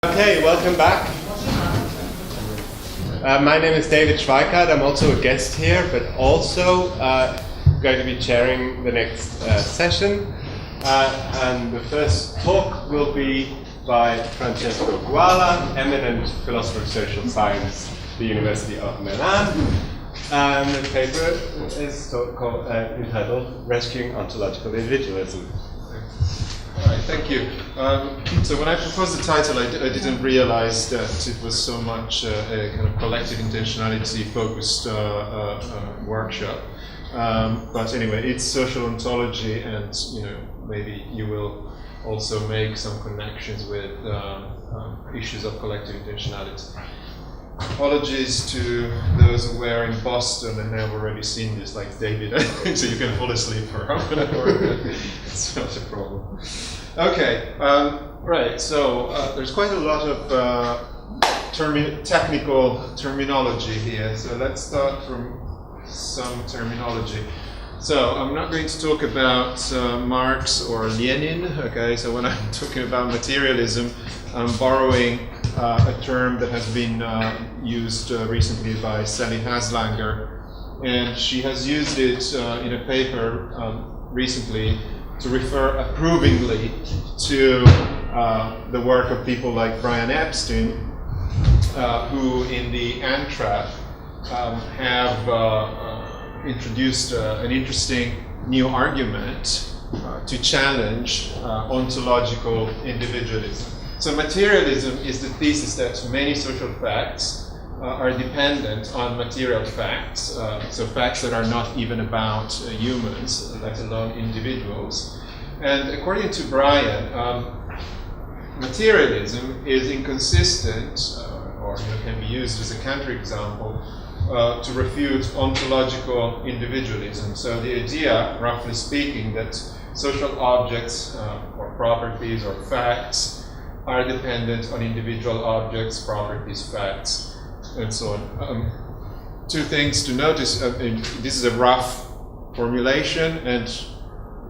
Okay, welcome back. My name is David Schweikart. I'm also a guest here, but also going to be chairing the next session. And the first talk will be by Francesco Guala, eminent philosopher of social science at the University of Milan. And the paper is entitled Rescuing Ontological Individualism. All right, thank you. So when I proposed the title, I didn't realize that it was so much a kind of collective intentionality-focused workshop. But anyway, it's social ontology, and maybe you will also make some connections with issues of collective intentionality. Apologies to those who were in Boston and have already seen this, like David, so you can fall asleep for half an hour. It's not a problem. Okay, right, so there's quite a lot of technical terminology here, so let's start from some terminology. So I'm not going to talk about Marx or Lenin, okay, so when I'm talking about materialism, I'm borrowing a term that has been used recently by Sally Haslanger, and she has used it in a paper recently to refer approvingly to the work of people like Brian Epstein, who in the Antrap have introduced an interesting new argument to challenge ontological individualism. So materialism is the thesis that many social facts are dependent on material facts, so facts that are not even about humans, let alone individuals. And according to Brian, materialism is inconsistent, or can be used as a counterexample, to refute ontological individualism. So the idea, roughly speaking, that social objects or properties or facts are dependent on individual objects, properties, facts, and so on. Two things to notice. This is a rough formulation, and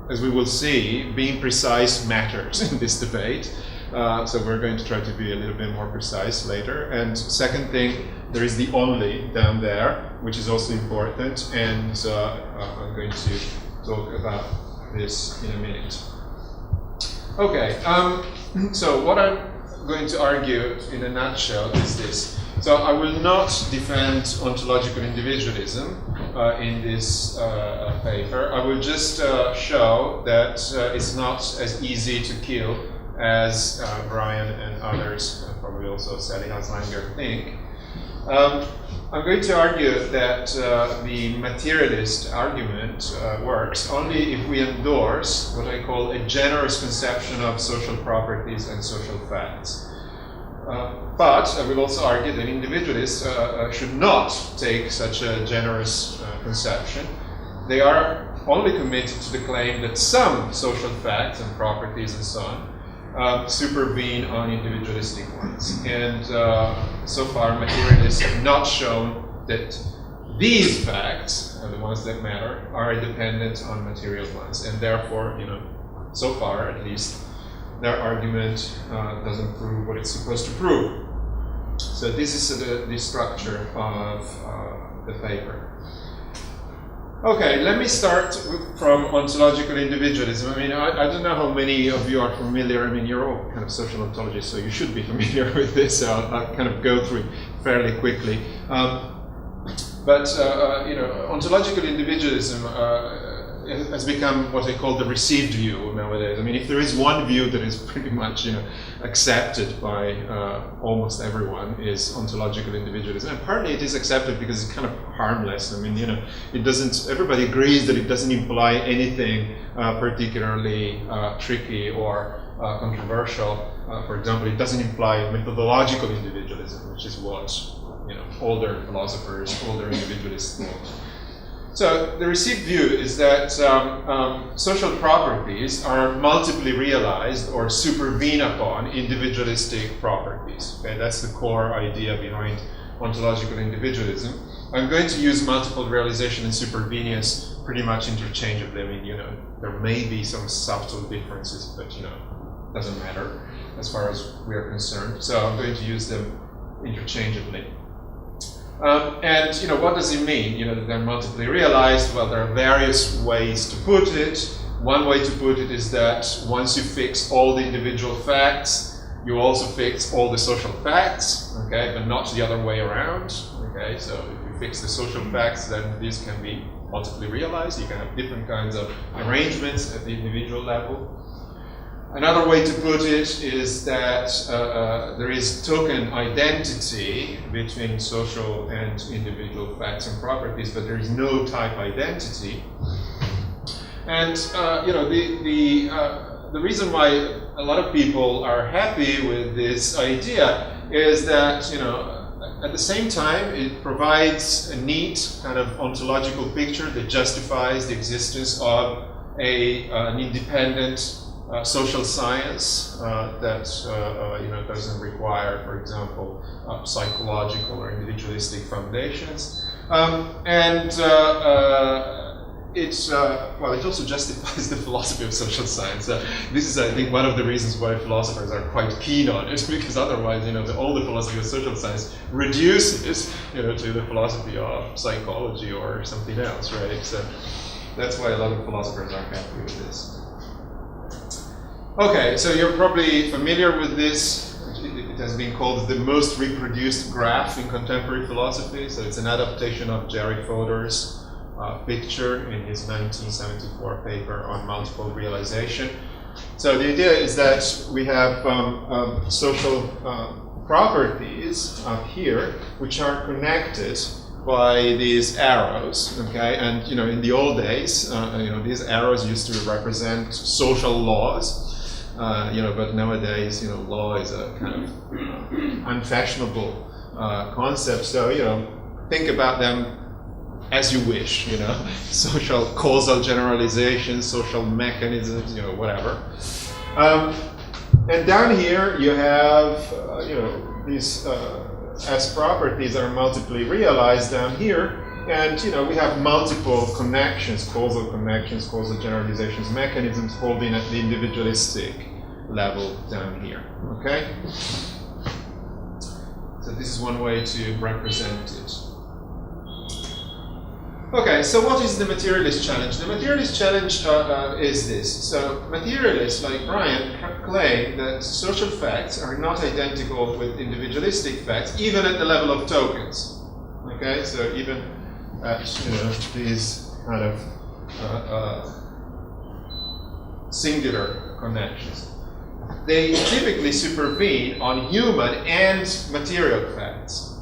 as we will see, being precise matters in this debate. So we're going to try to be a little bit more precise later. And second thing, there is the only down there, which is also important, and I'm going to talk about this in a minute. Okay, so what I'm going to argue in a nutshell is this. So I will not defend ontological individualism in this paper. I will just show that it's not as easy to kill as Brian and others, probably also Sally Haslanger, think. I'm going to argue that the materialist argument works only if we endorse what I call a generous conception of social properties and social facts. But I will also argue that individualists should not take such a generous conception. They are only committed to the claim that some social facts and properties and so on supervene on individualistic ones. And so far, materialists have not shown that these facts, the ones that matter, are dependent on material ones. And therefore, so far at least, their argument doesn't prove what it's supposed to prove. So this is the structure of the paper. Okay, let me start from ontological individualism. I mean, I don't know how many of you are familiar. I mean, you're all kind of social ontologists, so you should be familiar with this. So I'll kind of go through it fairly quickly. But ontological individualism has become what I call the received view nowadays. I mean, if there is one view that is pretty much accepted by almost everyone, is ontological individualism. And partly it is accepted because it's kind of harmless. I mean, it doesn't. Everybody agrees that it doesn't imply anything particularly tricky or controversial. For example, it doesn't imply methodological individualism, which is what older philosophers, older individualists thought. So the received view is that social properties are multiply realized or supervene upon individualistic properties. Okay, that's the core idea behind ontological individualism. I'm going to use multiple realization and supervenience pretty much interchangeably. I mean, there may be some subtle differences, but doesn't matter. as far as we are concerned. So I'm going to use them interchangeably. And what does it mean? That they're multiply realized. Well, there are various ways to put it. One way to put it is that once you fix all the individual facts, you also fix all the social facts, okay, but not the other way around. Okay, so if you fix the social facts, then these can be multiply realized. You can have different kinds of arrangements at the individual level. Another way to put it is that there is token identity between social and individual facts and properties, but there is no type identity. And the reason why a lot of people are happy with this idea is that at the same time it provides a neat kind of ontological picture that justifies the existence of an independent social science that doesn't require, for example, psychological or individualistic foundations, it also justifies the philosophy of social science. This is, I think, one of the reasons why philosophers are quite keen on it, because otherwise, all the philosophy of social science reduces, to the philosophy of psychology or something else, right? So that's why a lot of philosophers are happy with this. Okay, so you're probably familiar with this. It has been called the most reproduced graph in contemporary philosophy. So it's an adaptation of Jerry Fodor's picture in his 1974 paper on multiple realization. So the idea is that we have social properties up here, which are connected by these arrows, okay? And in the old days, these arrows used to represent social laws. But nowadays, law is a kind of unfashionable concept. So, think about them as you wish. Social causal generalizations, social mechanisms, whatever. And down here you have, these as properties that are multiply realized down here. And we have multiple connections, causal generalizations, mechanisms holding at the individualistic level down here. Okay? So this is one way to represent it. Okay, so what is the materialist challenge? The materialist challenge is this. So materialists like Brian claim that social facts are not identical with individualistic facts, even at the level of tokens. Okay, so even at these kind of singular connections. They typically supervene on human and material facts.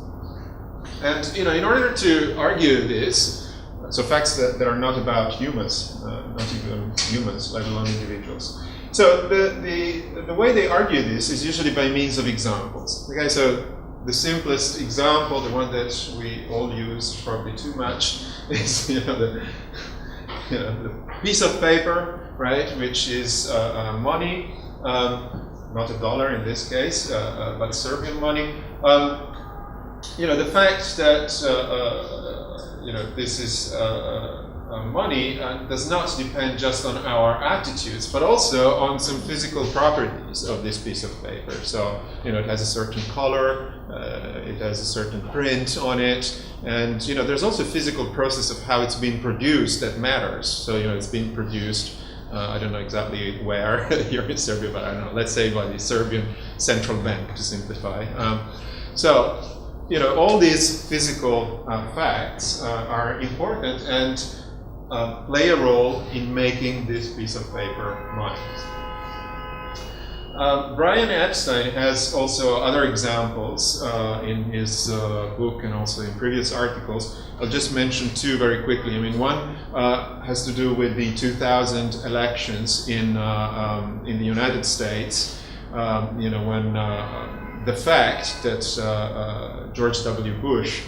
And in order to argue this, so facts that are not about humans, not even humans, let alone individuals. So the way they argue this is usually by means of examples. Okay, so the simplest example, the one that we all use probably too much, is the piece of paper, right, which is money, not a dollar in this case, but Serbian money. The fact that this is money does not depend just on our attitudes, but also on some physical properties of this piece of paper. So, it has a certain color, it has a certain print on it, and there's also a physical process of how it's being produced that matters. So, it's being produced, I don't know exactly where here in Serbia, but I don't know, let's say by the Serbian Central Bank to simplify. All these physical facts are important and play a role in making this piece of paper money. Brian Epstein has also other examples in his book and also in previous articles. I'll just mention two very quickly. One has to do with the 2000 elections in the United States. When the fact that George W. Bush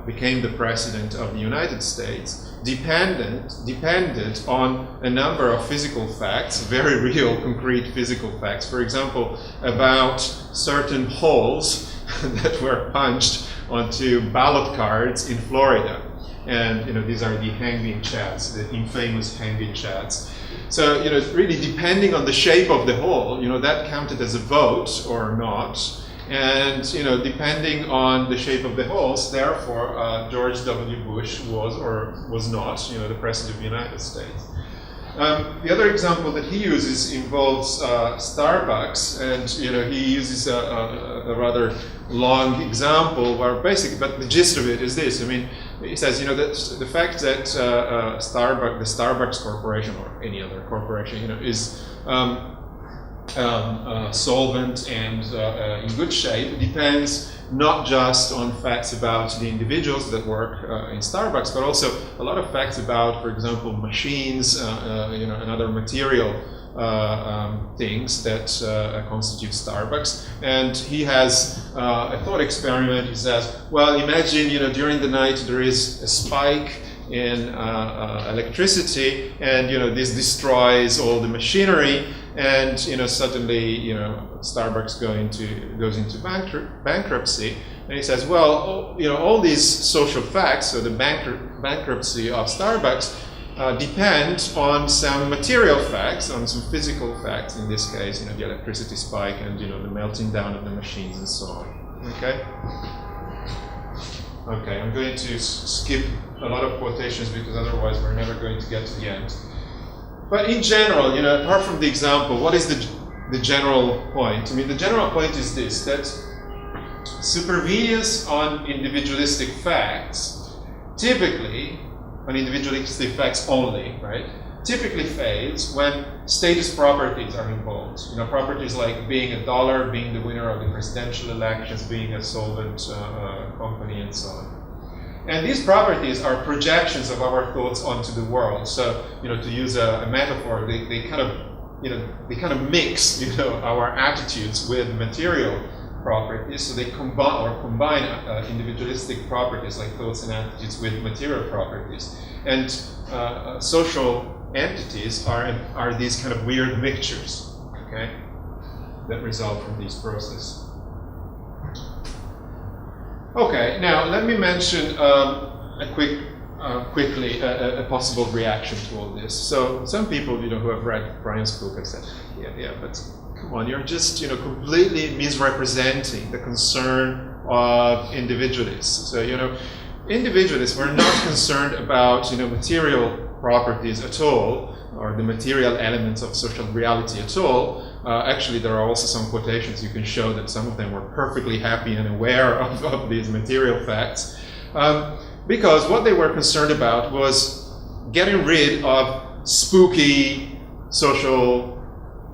became the president of the United States depended on a number of physical facts, very real, concrete physical facts. For example, about certain holes that were punched onto ballot cards in Florida. And these are the hanging chads, the infamous hanging chads. So, really depending on the shape of the hole, that counted as a vote or not. And, depending on the shape of the holes, therefore, George W. Bush was or was not, the President of the United States. The other example that he uses involves Starbucks, and he uses a rather long example where basically, but the gist of it is this. I mean, he says, that the fact that the Starbucks Corporation or any other corporation, is solvent and in good shape depends not just on facts about the individuals that work in Starbucks, but also a lot of facts about, for example, machines, and other material things that constitute Starbucks. And he has a thought experiment. He says, well, imagine, during the night there is a spike in electricity, and this destroys all the machinery, and suddenly Starbucks goes into bankruptcy. And he says, well, all these social facts, so the bankruptcy of Starbucks, depend on some material facts, on some physical facts. In this case, the electricity spike and the melting down of the machines and so on. Okay. Okay, I'm going to skip a lot of quotations because otherwise we're never going to get to the end. But in general, apart from the example, what is the general point? I mean, the general point is this, that supervenience on individualistic facts, typically, on individualistic facts only, right, typically fails when status properties are involved. Properties like being a dollar, being the winner of the presidential elections, being a solvent company, and so on. And these properties are projections of our thoughts onto the world. So, to use a metaphor, they kind of mix, our attitudes with material properties. So they combine individualistic properties like thoughts and attitudes with material properties. And social entities are these kind of weird mixtures, okay, that result from these processes. Okay, now let me mention quickly a possible reaction to all this. So some people, who have read Brian's book have said, yeah, but come on, you're just, completely misrepresenting the concern of individualists. So, individualists were not concerned about, material properties at all, or the material elements of social reality at all. Actually, there are also some quotations you can show that some of them were perfectly happy and aware of these material facts. Because what they were concerned about was getting rid of spooky social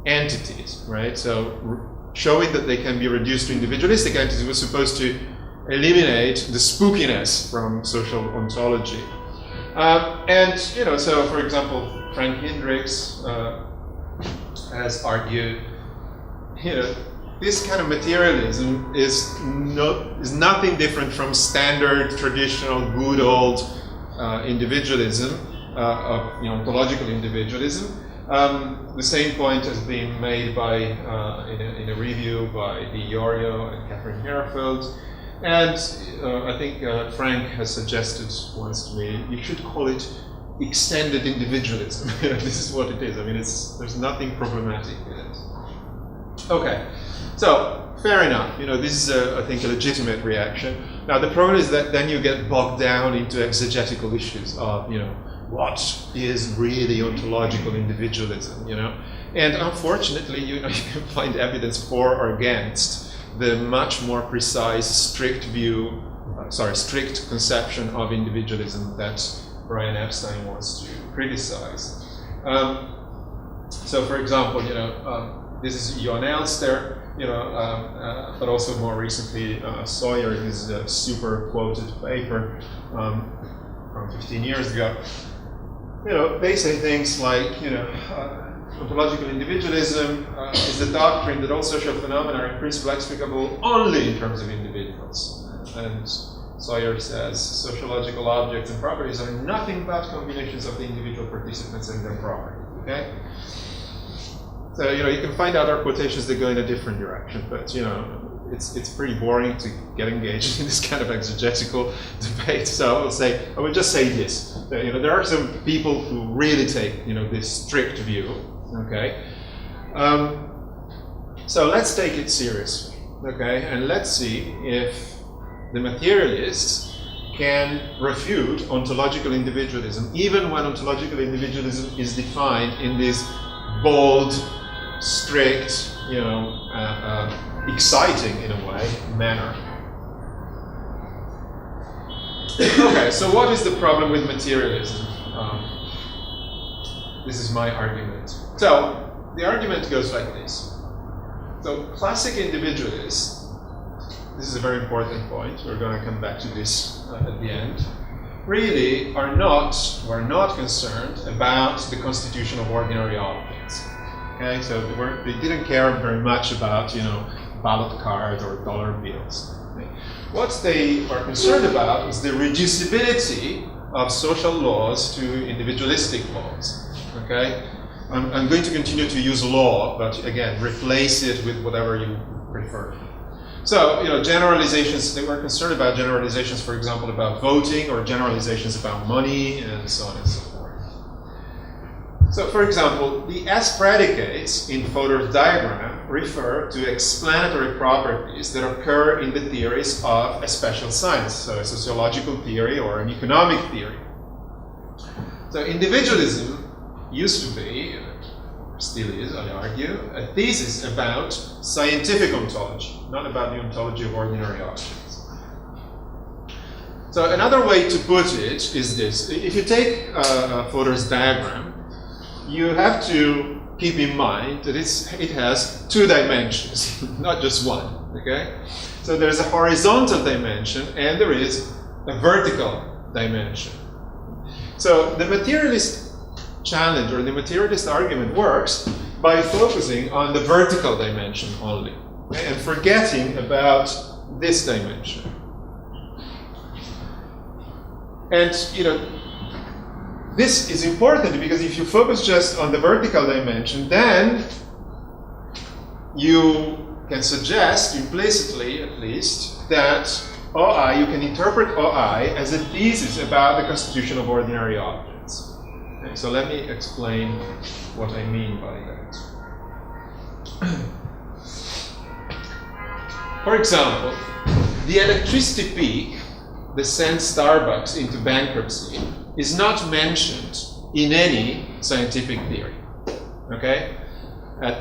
entities, right? So showing that they can be reduced to individualistic entities was supposed to eliminate the spookiness from social ontology. So for example, Frank Hendricks has argued, this kind of materialism is nothing different from standard, traditional, good old individualism, of ontological individualism. The same point has been made by in a review by Di Iorio and Catherine Herefeld. And I think Frank has suggested once to me, you should call it extended individualism. This is what it is. I mean, there's nothing problematic in it. Okay, so fair enough. This is, I think, a legitimate reaction. Now, the problem is that then you get bogged down into exegetical issues of, what is really ontological individualism, And unfortunately, you can find evidence for or against the much more precise, strict conception of individualism that Brian Epstein wants to criticize. So, for example, this is Johan Elster, but also more recently Sawyer in his super quoted paper from 15 years ago. They say things like, ontological individualism is the doctrine that all social phenomena are in principle explicable only in terms of individuals. And Sawyer says sociological objects and properties are nothing but combinations of the individual participants and their property. Okay? So, you can find other quotations that go in a different direction, but, it's pretty boring to get engaged in this kind of exegetical debate. So I will just say this: there are some people who really take this strict view. Okay, so let's take it seriously. Okay, and let's see if the materialists can refute ontological individualism, even when ontological individualism is defined in this bold, strict, exciting in a way manner. Okay, so what is the problem with materialism? This is my argument. So the argument goes like this. So classic individualists, this is a very important point, we're going to come back to this at the end, really were not concerned about the constitution of ordinary objects. Okay, so they didn't care very much about ballot cards or dollar bills. Okay. What they are concerned about is the reducibility of social laws to individualistic laws. Okay, I'm going to continue to use law, but again, replace it with whatever you prefer. So, generalizations, they were concerned about generalizations, for example, about voting, or generalizations about money, and so on and so forth. So, for example, the S predicates in Fodor's diagram refer to explanatory properties that occur in the theories of a special science, so a sociological theory or an economic theory. So, individualism used to be, still is, I argue, a thesis about scientific ontology, not about the ontology of ordinary objects. So another way to put it is this. If you take Fodor's diagram, you have to keep in mind that it has two dimensions, not just one. Okay? So there's a horizontal dimension and there is a vertical dimension. So the materialist challenge or the materialist argument works by focusing on the vertical dimension only, okay, and forgetting about this dimension. And this is important because if you focus just on the vertical dimension, then you can suggest implicitly, at least, that OI, you can interpret OI as a thesis about the constitution of ordinary objects. Okay, so let me explain what I mean by that. For example, the electricity peak that sends Starbucks into bankruptcy is not mentioned in any scientific theory, okay,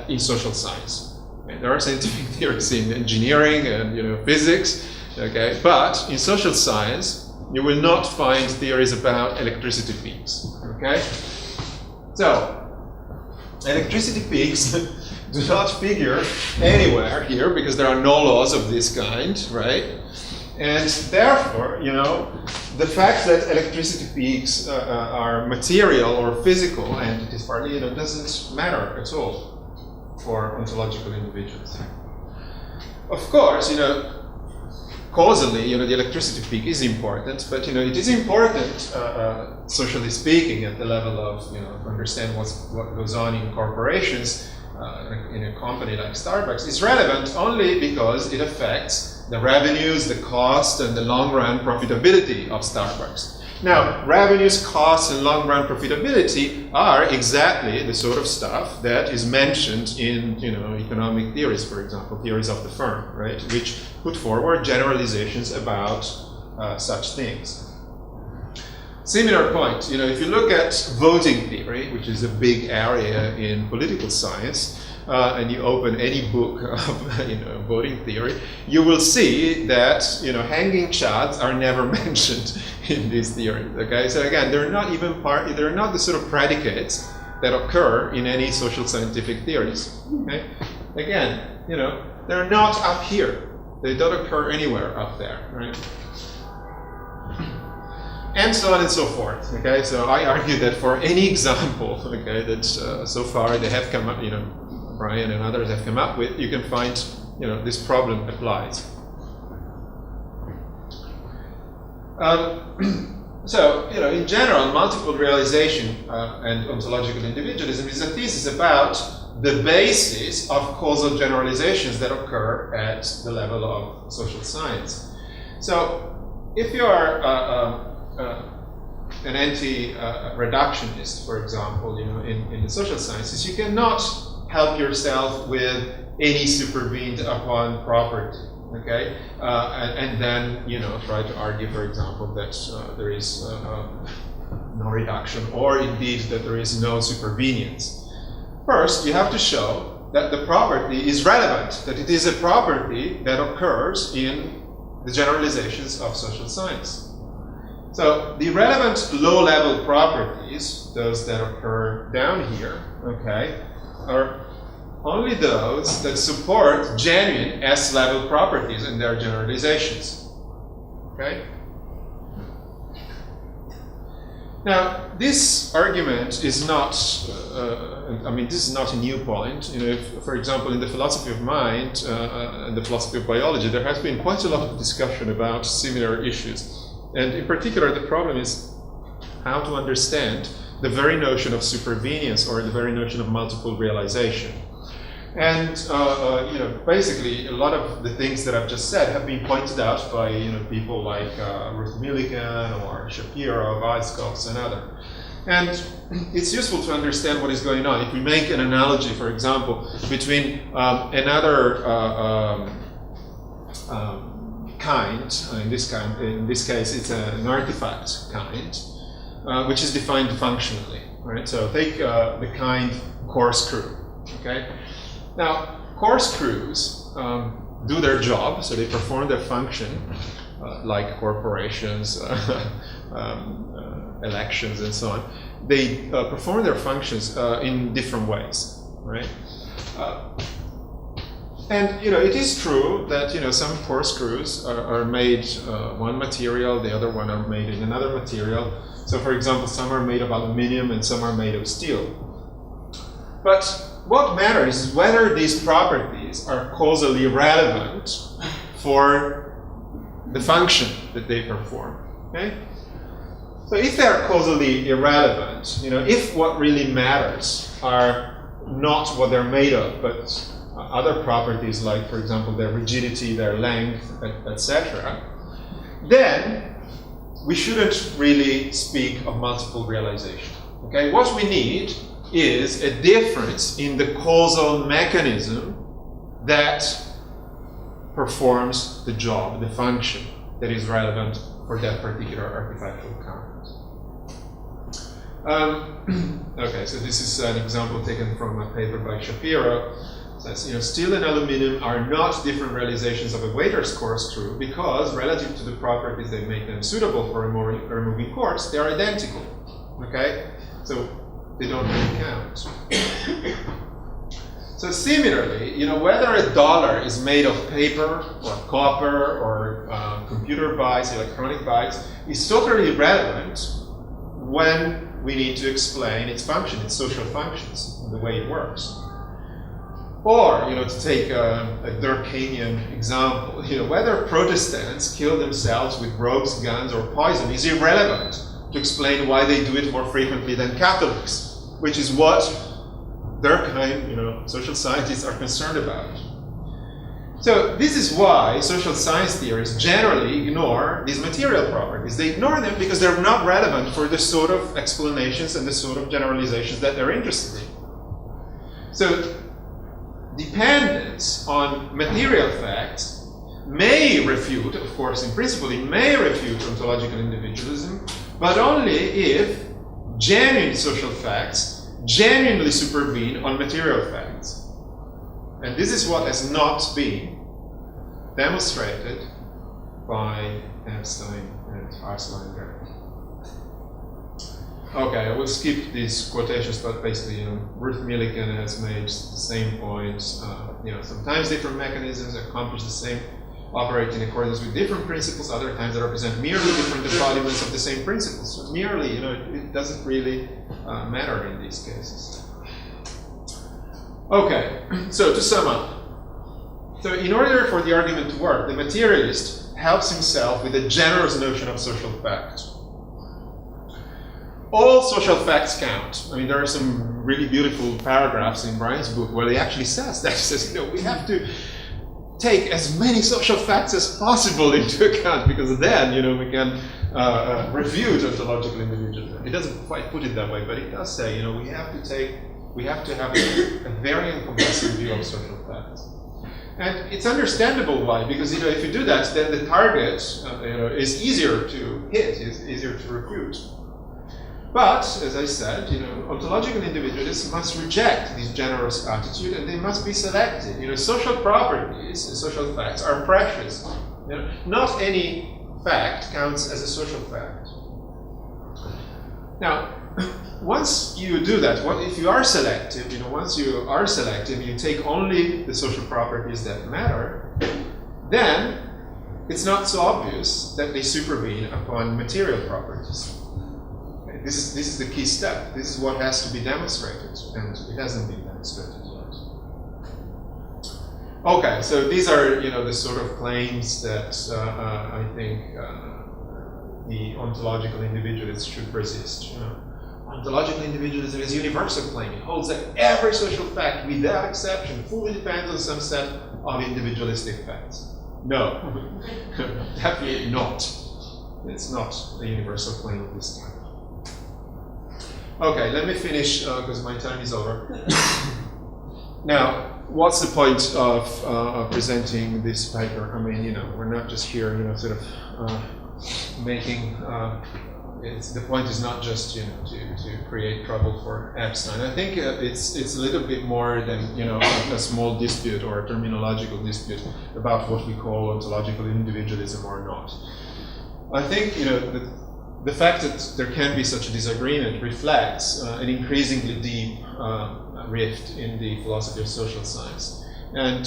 in social science. Okay, there are scientific theories in engineering and physics, okay, but in social science you will not find theories about electricity peaks. Okay? So, electricity peaks do not figure anywhere here because there are no laws of this kind, right? And therefore, the fact that electricity peaks are material or physical entities partly, doesn't matter at all for ontological individuals. Of course, causally, the electricity peak is important, but it is important, socially speaking, at the level of understand what goes on in corporations, in a company like Starbucks. It's relevant only because it affects the revenues, the cost, and the long-run profitability of Starbucks. Now, revenues, costs, and long-run profitability are exactly the sort of stuff that is mentioned in, economic theories, for example, theories of the firm, right, which put forward generalizations about such things. Similar point, if you look at voting theory, which is a big area in political science, and you open any book of voting theory, you will see that hanging chads are never mentioned in these theories. Okay, so again, they're not the sort of predicates that occur in any social scientific theories. Okay, again, they're not up here. They don't occur anywhere up there, right? And so on and so forth. Okay, so I argue that for any example, okay, that so far they have come up, Brian and others have come up with, you can find, this problem applies. So, in general, multiple realization and ontological individualism is a thesis about the basis of causal generalizations that occur at the level of social science. So if you are an anti-reductionist, for example, in the social sciences, you cannot help yourself with any supervened upon property, okay? And then, try to argue, for example, that there is no reduction, or indeed that there is no supervenience. First, you have to show that the property is relevant, that it is a property that occurs in the generalizations of social science. So the relevant low-level properties, those that occur down here, okay, are only those that support genuine S-level properties in their generalizations. Okay? Now, this argument is not, this is not a new point. If, for example, in the philosophy of mind and the philosophy of biology, there has been quite a lot of discussion about similar issues. And in particular, the problem is how to understand the very notion of supervenience, or the very notion of multiple realization. And basically, a lot of the things that I've just said have been pointed out by people like Ruth Millikan or Shapiro, Weizkopf, and others. And it's useful to understand what is going on. If we make an analogy, for example, between another kind, in this case, it's an artifact kind, which is defined functionally. Right? So take the kind corkscrew. Okay. Now, corkscrews do their job, so they perform their function, like corporations, elections, and so on. They perform their functions in different ways, right? And it is true that some corkscrews are made one material, the other one are made in another material. So, for example, some are made of aluminium and some are made of steel. But what matters is whether these properties are causally relevant for the function that they perform. Okay? So if they are causally irrelevant, if what really matters are not what they're made of, but other properties like, for example, their rigidity, their length, etc., then we shouldn't really speak of multiple realization. Okay? What we need is a difference in the causal mechanism that performs the job, the function that is relevant for that particular artifactual kind. Okay, so this is an example taken from a paper by Shapiro. It says, steel and aluminum are not different realizations of a waiter's corkscrew because, relative to the properties that make them suitable for removing corks, they are identical. Okay, so they don't really count. So similarly, whether a dollar is made of paper or copper or computer bytes, electronic bytes, is totally irrelevant when we need to explain its function, its social functions, the way it works. Or, to take a Durkheimian example, whether Protestants kill themselves with ropes, guns, or poison is irrelevant to explain why they do it more frequently than Catholics, which is what Durkheim, social scientists are concerned about. So this is why social science theorists generally ignore these material properties. They ignore them because they're not relevant for the sort of explanations and the sort of generalizations that they're interested in. So dependence on material facts may refute, of course, in principle, it may refute ontological individualism, but only if genuine social facts genuinely supervene on material facts. And this is what has not been demonstrated by Epstein and Arslan. Okay, I will skip these quotations, but basically, Ruth Millikan has made the same points. Sometimes different mechanisms accomplish the same, operate in accordance with different principles. Other times they represent merely different embodiments of the same principles. So merely, it doesn't really matter in these cases. Okay, so to sum up. So in order for the argument to work, the materialist helps himself with a generous notion of social fact. all social facts count. I mean, there are some really beautiful paragraphs in Brian's book where he actually says that. He says, we have to take as many social facts as possible into account, because then, we can refute ontological individualism. He doesn't quite put it that way, but he does say, we have to have a very encompassing view of social facts. And it's understandable why, because if you do that, then the target is easier to hit, is easier to refute. But, as I said, ontological individualists must reject this generous attitude, and they must be selective. Social properties and social facts are precious. Not any fact counts as a social fact. Now, once you do that, if you are selective, once you are selective, you take only the social properties that matter, then it's not so obvious that they supervene upon material properties. This is the key step. This is what has to be demonstrated, and it hasn't been demonstrated yet. Okay, so these are the sort of claims that I think the ontological individualists should resist. Ontological individualism is a universal claim. It holds that every social fact, without exception, fully depends on some set of individualistic facts. No, definitely not. It's not a universal claim of this type. Okay, let me finish because my time is over. Now, what's the point of presenting this paper? I mean, we're not just here, sort of making. The point is not just to create trouble for Epstein. I think it's a little bit more than a small dispute or a terminological dispute about what we call ontological individualism or not. I think the fact that there can be such a disagreement reflects an increasingly deep rift in the philosophy of social science. And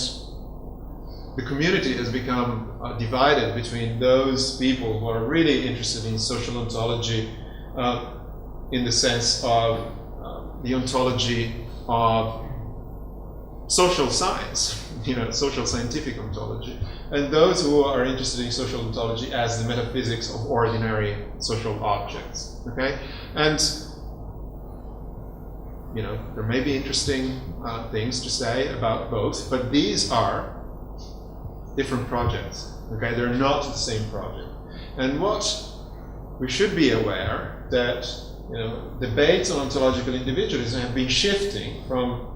the community has become divided between those people who are really interested in social ontology in the sense of the ontology of social science, social scientific ontology, and those who are interested in social ontology as the metaphysics of ordinary social objects. Okay, and there may be interesting things to say about both, but these are different projects. Okay, they're not the same project. And what we should be aware that debates on ontological individualism have been shifting from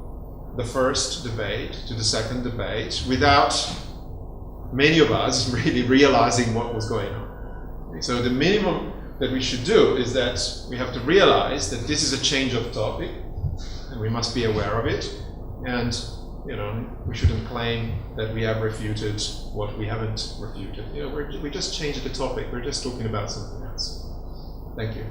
the first debate to the second debate without many of us really realizing what was going on. So the minimum that we should do is that we have to realize that this is a change of topic, and we must be aware of it, and we shouldn't claim that we have refuted what we haven't refuted. We just changed the topic. We're just talking about something else. Thank you.